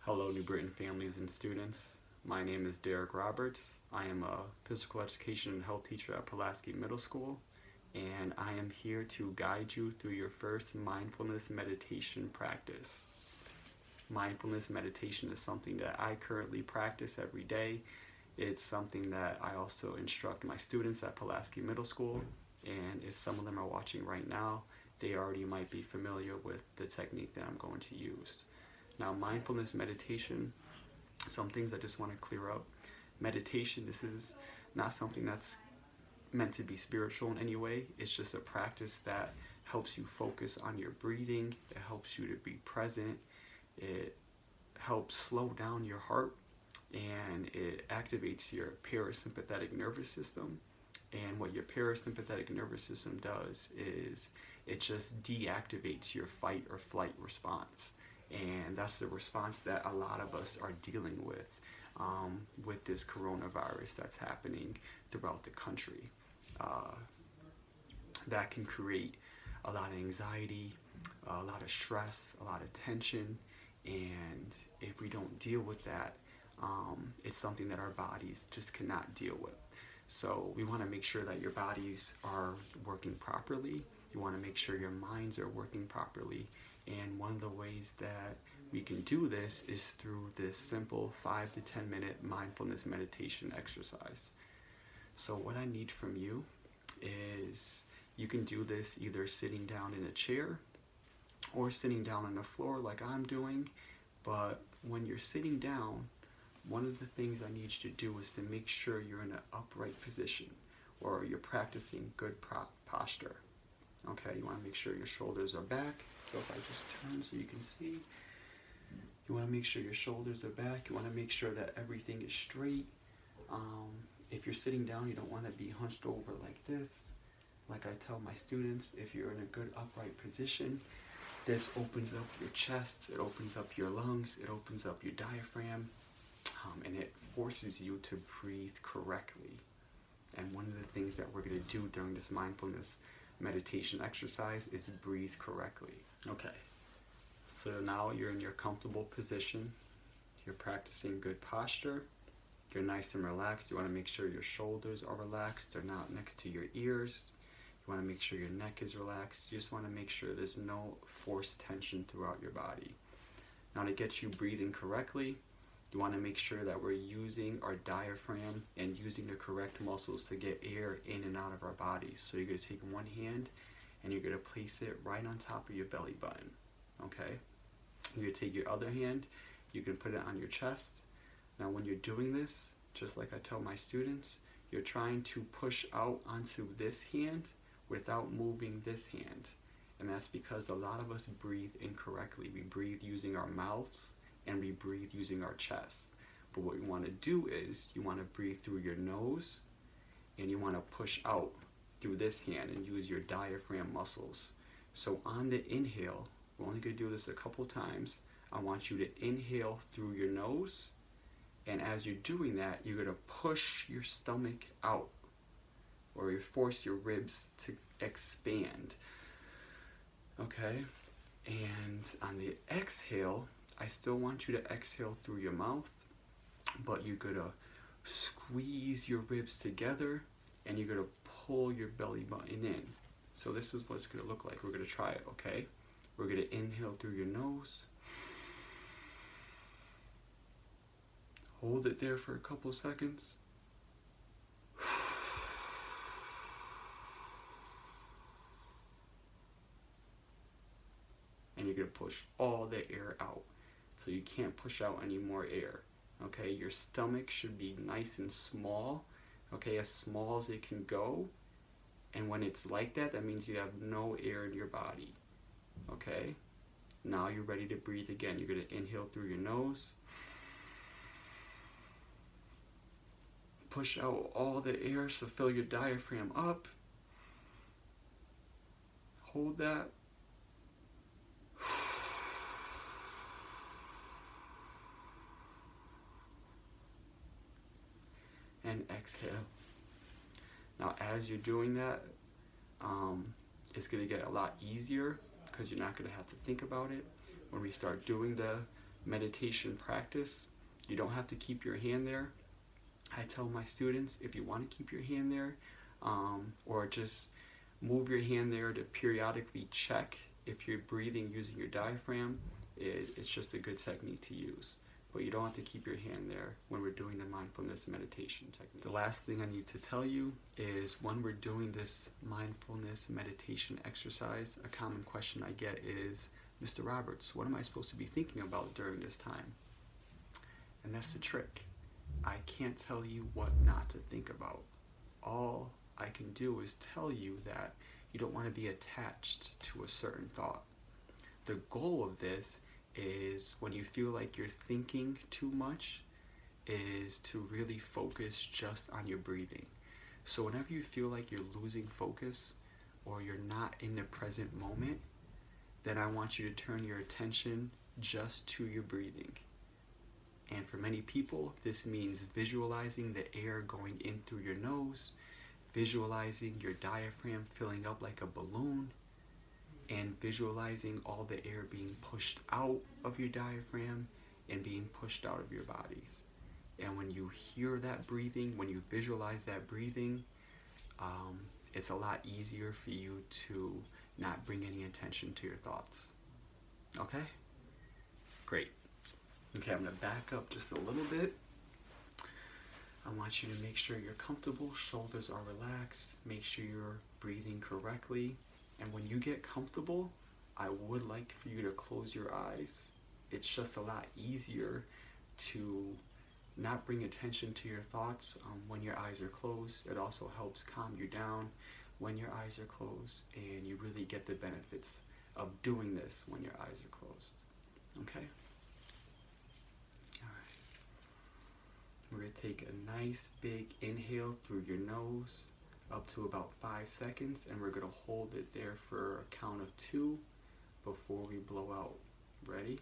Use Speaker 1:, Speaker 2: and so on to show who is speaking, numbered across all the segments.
Speaker 1: Hello, New Britain families and students. My name is Derek Roberts. I am a physical education and health teacher at Pulaski Middle School, and I am here to guide you through your first mindfulness meditation practice. Mindfulness meditation is something that I currently practice every day. It's something that I also instruct my students at Pulaski Middle School, and if some of them are watching right now, they already might be familiar with the technique that I'm going to use. Now, mindfulness meditation, some things I just want to clear up. Meditation, this is not something that's meant to be spiritual in any way. It's just a practice that helps you focus on your breathing. It helps you to be present. It helps slow down your heart, and it activates your parasympathetic nervous system. And what your parasympathetic nervous system does is it just deactivates your fight or flight response. And that's the response that a lot of us are dealing with this coronavirus that's happening throughout the country. That can create a lot of anxiety, a lot of stress, a lot of tension, and if we don't deal with that, it's something that our bodies just cannot deal with. So we want to make sure that your bodies are working properly. You want to make sure your minds are working properly. And one of the ways that we can do this is through this simple 5 to 10 minute mindfulness meditation exercise. So what I need from you is you can do this either sitting down in a chair or sitting down on the floor like I'm doing. But when you're sitting down, one of the things I need you to do is to make sure you're in an upright position or you're practicing good posture. Okay, you want to make sure your shoulders are back. So if I just turn so you can see, you want to make sure your shoulders are back. You want to make sure that everything is straight. If you're sitting down, you don't want to be hunched over like this. Like I tell my students, if you're in a good upright position, this opens up your chest, it opens up your lungs, it opens up your diaphragm, and it forces you to breathe correctly. And one of the things that we're going to do during this mindfulness meditation exercise is breathe correctly. Okay, so now you're in your comfortable position. You're practicing good posture. You're nice and relaxed. You want to make sure your shoulders are relaxed. They're not next to your ears. You want to make sure your neck is relaxed. You just want to make sure there's no forced tension throughout your body. Now, to get you breathing correctly, you want to make sure that we're using our diaphragm and using the correct muscles to get air in and out of our bodies. So you're going to take one hand and you're going to place it right on top of your belly button. Okay? You're going to take your other hand, you can put it on your chest. Now when you're doing this, just like I tell my students, you're trying to push out onto this hand without moving this hand. And that's because a lot of us breathe incorrectly. We breathe using our mouths and we breathe using our chest. But what you want to do is you want to breathe through your nose and you want to push out through this hand and use your diaphragm muscles. So on the inhale, we're only going to do this a couple times. I want you to inhale through your nose, and as you're doing that, you're going to push your stomach out, or you force your ribs to expand. Okay? And on the exhale, I still want you to exhale through your mouth, but you're going to squeeze your ribs together and you're going to pull your belly button in. So this is what it's going to look like. We're going to try it, okay? We're going to inhale through your nose. Hold it there for a couple seconds. And you're going to push all the air out. So you can't push out any more air. Okay, your stomach should be nice and small. Okay, as small as it can go. And when it's like that, that means you have no air in your body. Okay, now you're ready to breathe again. You're going to inhale through your nose. Push out all the air, so fill your diaphragm up. Hold that. And exhale. Now as you're doing that, it's going to get a lot easier because you're not going to have to think about it. When we start doing the meditation practice. You don't have to keep your hand there. I tell my students, if you want to keep your hand there, or just move your hand there to periodically check if you're breathing using your diaphragm, it's just a good technique to use. But you don't have to keep your hand there when we're doing the mindfulness meditation technique. The last thing I need to tell you is when we're doing this mindfulness meditation exercise, a common question I get is, Mr. Roberts, what am I supposed to be thinking about during this time? And that's the trick. I can't tell you what not to think about. All I can do is tell you that you don't want to be attached to a certain thought. The goal of this is when you feel like you're thinking too much, is to really focus just on your breathing. So whenever you feel like you're losing focus or you're not in the present moment, then I want you to turn your attention just to your breathing. And for many people, this means visualizing the air going in through your nose, visualizing your diaphragm filling up like a balloon, and visualizing all the air being pushed out of your diaphragm and being pushed out of your bodies. And when you hear that breathing, when you visualize that breathing, it's a lot easier for you to not bring any attention to your thoughts. Okay? Great. Okay, I'm going to back up just a little bit. I want you to make sure you're comfortable, shoulders are relaxed, make sure you're breathing correctly. And when you get comfortable, I would like for you to close your eyes. It's just a lot easier to not bring attention to your thoughts when your eyes are closed. It also helps calm you down when your eyes are closed, and you really get the benefits of doing this when your eyes are closed. Okay? All right. We're going to take a nice big inhale through your nose up to about 5 seconds, and we're going to hold it there for a count of 2 before we blow out. Ready?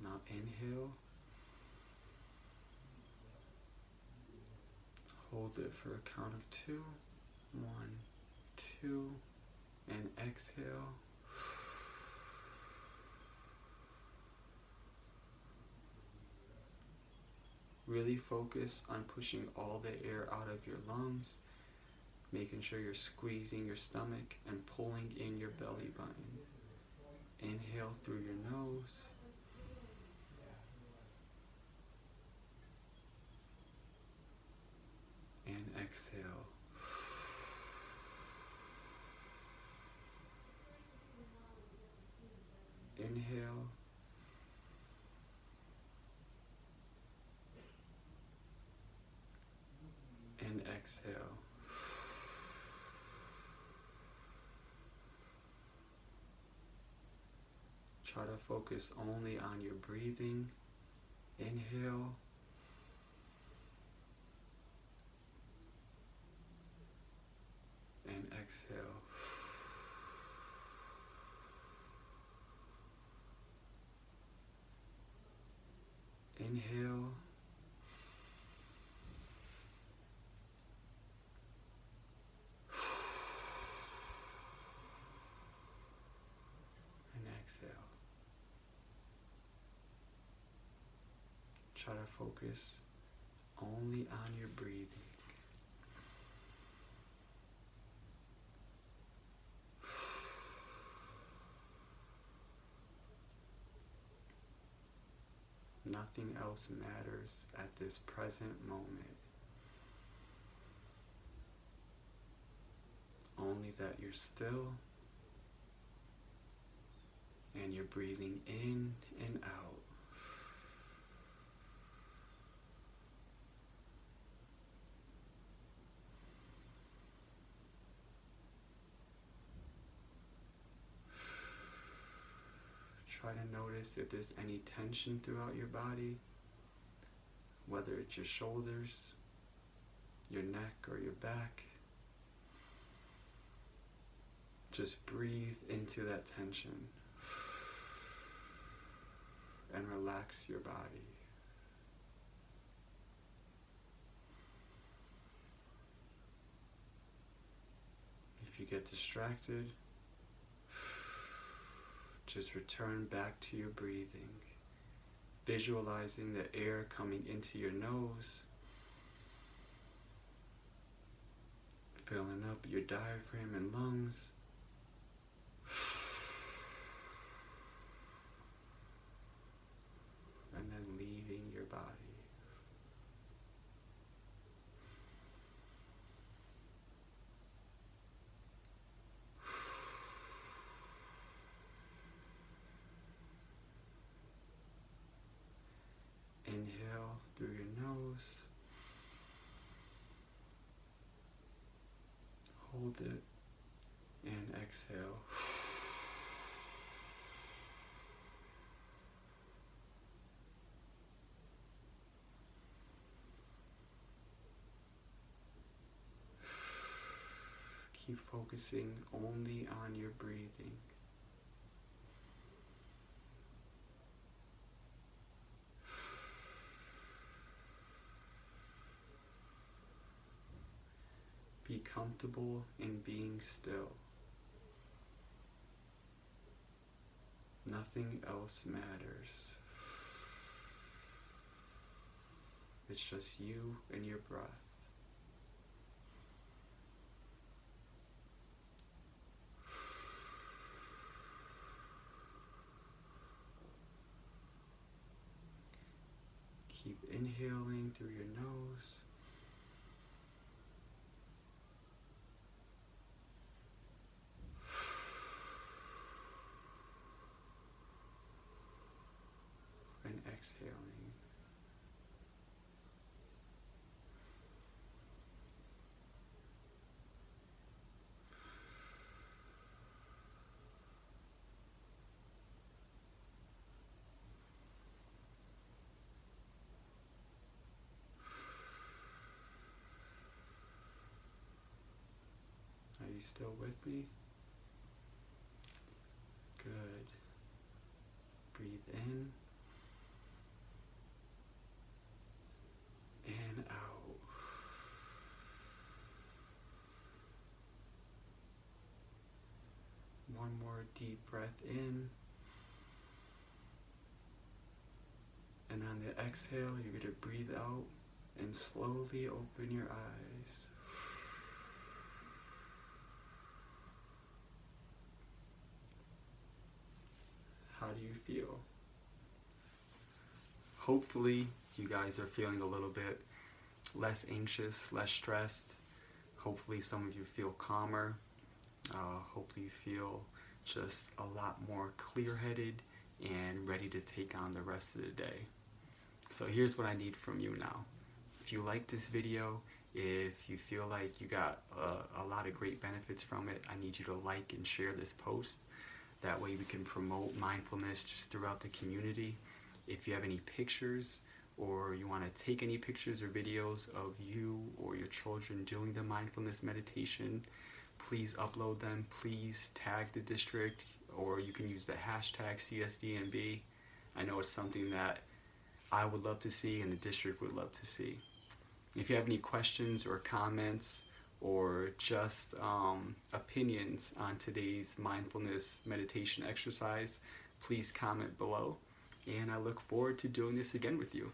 Speaker 1: Now inhale, hold it for a count of 2, 1, 2, and exhale. Really focus on pushing all the air out of your lungs, making sure you're squeezing your stomach and pulling in your belly button. Inhale through your nose. And exhale. Inhale. And exhale. Try to focus only on your breathing. Inhale. And exhale. Inhale. And exhale. Try to focus only on your breathing. Nothing else matters at this present moment. Only that you're still and you're breathing in and out. Try to notice if there's any tension throughout your body, whether it's your shoulders, your neck, or your back. Just breathe into that tension and relax your body. get distracted, just return back to your breathing, visualizing the air coming into your nose, filling up your diaphragm and lungs, and then leaving your body. Inhale through your nose, hold it, and exhale. Keep focusing only on your breathing. Be comfortable in being still. Nothing else matters. It's just you and your breath. Keep inhaling through your nose. And exhaling. Are you still with me? Good. Breathe in and out. One more deep breath in. And on the exhale, you're going to breathe out and slowly open your eyes. How do you feel? Hopefully, you guys are feeling a little bit less anxious, less stressed. Hopefully, some of you feel calmer. Hopefully, you feel just a lot more clear-headed and ready to take on the rest of the day. So here's what I need from you now. If you like this video, if you feel like you got a lot of great benefits from it, I need you to like and share this post. That way we can promote mindfulness just throughout the community. If you have any pictures or you want to take any pictures or videos of you or your children doing the mindfulness meditation, please upload them. Please tag the district, or you can use the hashtag CSDNB. I know it's something that I would love to see and the district would love to see. If you have any questions or comments or just opinions on today's mindfulness meditation exercise, please comment below. And I look forward to doing this again with you.